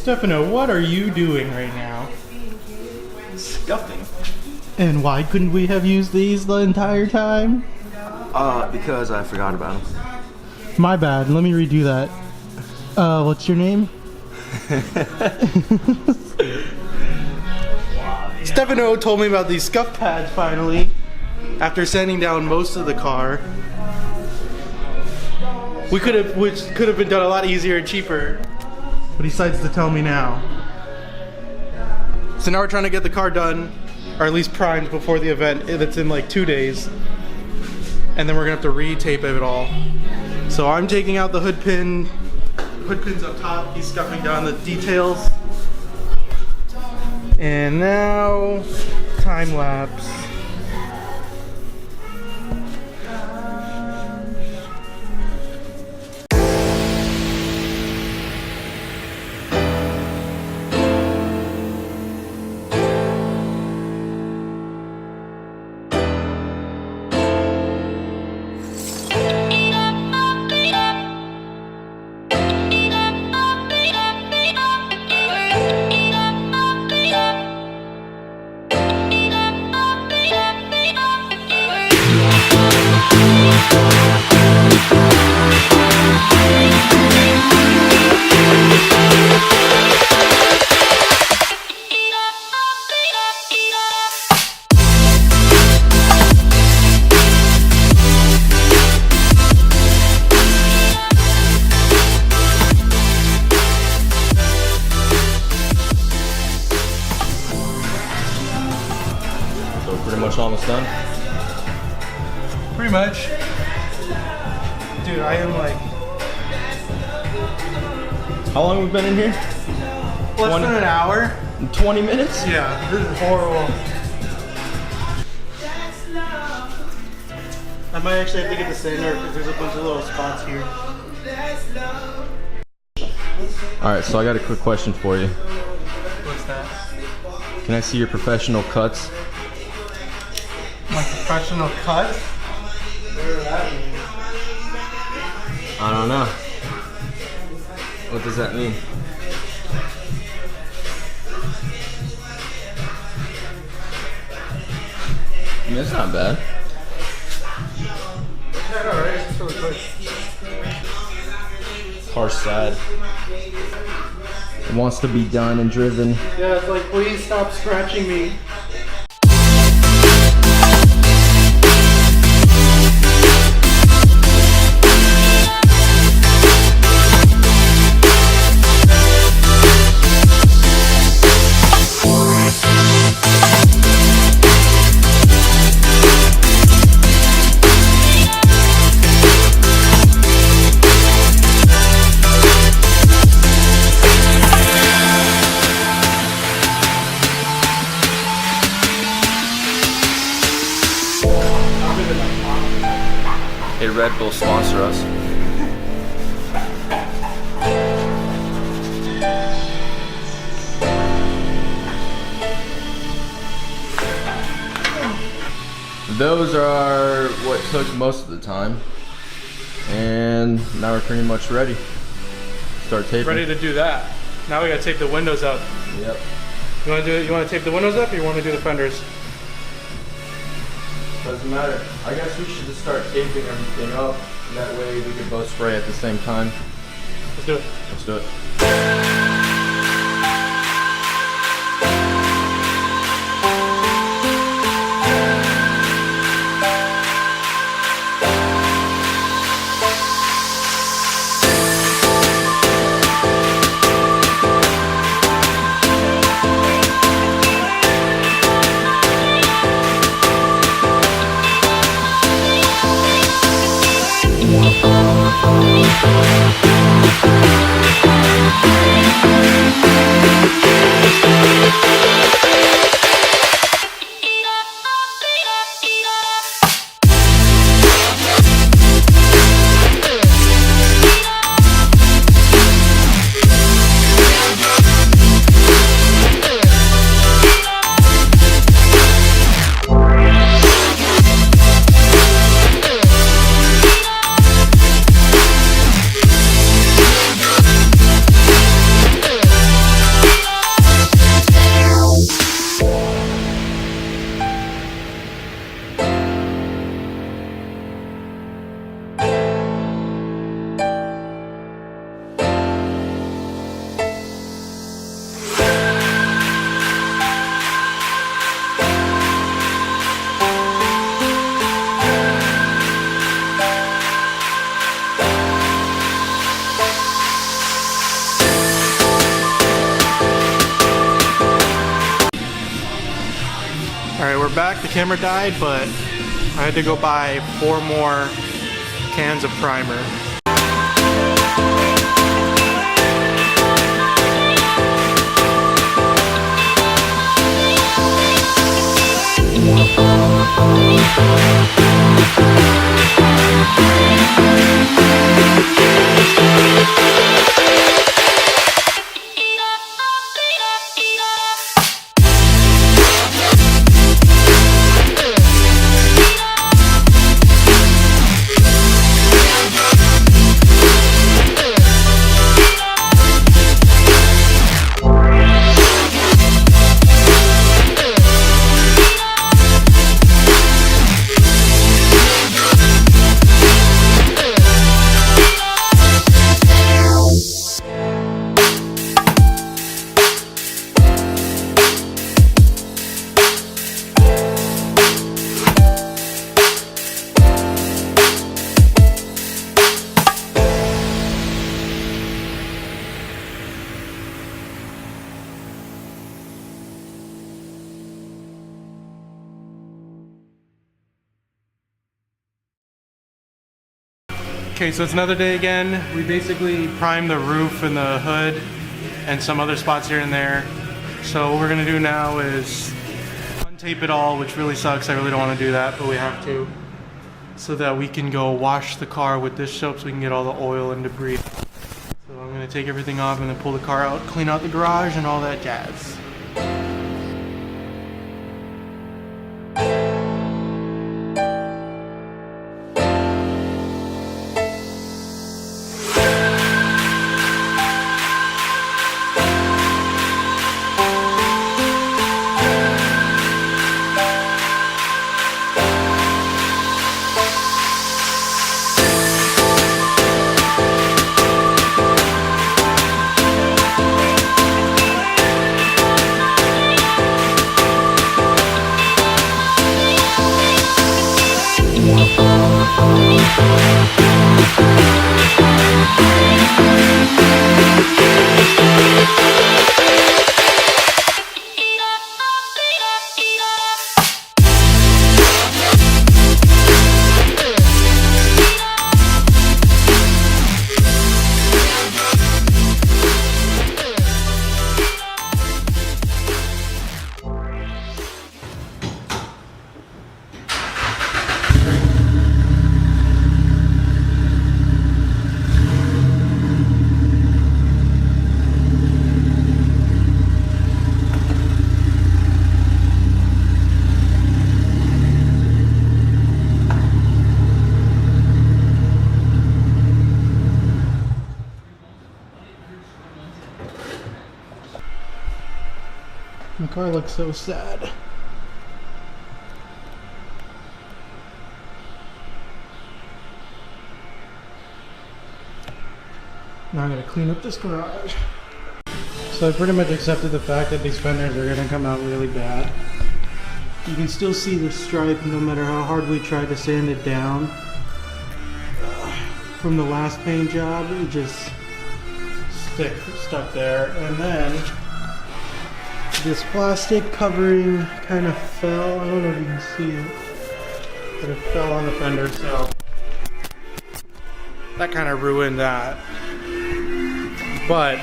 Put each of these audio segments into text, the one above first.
Stefano, what are you doing right now? Scuffing. And why couldn't we have used these the entire time? Because I forgot about them. My bad. Let me redo that. What's your name? Stefano told me about these scuff pads finally, after sanding down most of the car. Which could have been done a lot easier and cheaper, but he decides to tell me now. So now we're trying to get the car done, or at least primed before the event that's in like 2 days, and then we're gonna have to re-tape it all. So I'm taking out the hood pins up top. He's scuffing down the details. And now, time lapse. Pretty much almost done. Pretty much. Dude, I am like... How long have we been in here? Less than an hour. 20 minutes? Yeah, this is horrible. I might actually have to get the sander because there's a bunch of little spots here. Alright, so I got a quick question for you. What's that? Can I see your professional cuts? My professional cut? What does that mean? I don't know. What does that mean? I mean, it's not bad. Yeah, no, right? It's really quick. Car's sad. It wants to be done and driven. Yeah, it's like, please stop scratching me. Hey, Red Bull, sponsor us. Those are what took most of the time. And now we're pretty much ready. Start taping. Ready to do that. Now we gotta tape the windows up. Yep. You wanna do it? You wanna tape the windows up or you wanna do the fenders? Doesn't matter. I guess we should just start taping everything up. That way we can both spray at the same time. Let's do it. Let's do it. back. The camera died, but I had to go buy 4 more cans of primer. Okay, so it's another day again. We basically primed the roof and the hood and some other spots here and there. So what we're gonna do now is untape it all, which really sucks. I really don't wanna do that, but we have to. So that we can go wash the car with this soap so we can get all the oil and debris. So I'm gonna take everything off and then pull the car out, clean out the garage and all that jazz. My car looks so sad. Now I gotta clean up this garage. So I pretty much accepted the fact that these fenders are gonna come out really bad. You can still see the stripe no matter how hard we tried to sand it down. From the last paint job, it just stuck there. And then this plastic covering kind of fell. I don't know if you can see it, but it fell on the fender, so that kind of ruined that. But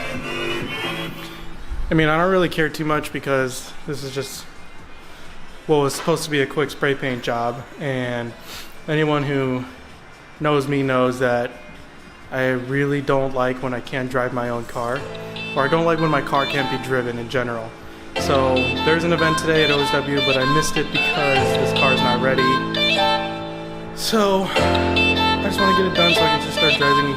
I mean, I don't really care too much because this is just what was supposed to be a quick spray paint job, and anyone who knows me knows that I really don't like when I can't drive my own car, or I don't like when my car can't be driven in general. So there's an event today at OSW, but I missed it because this car's not ready. So I just want to get it done so I can just start driving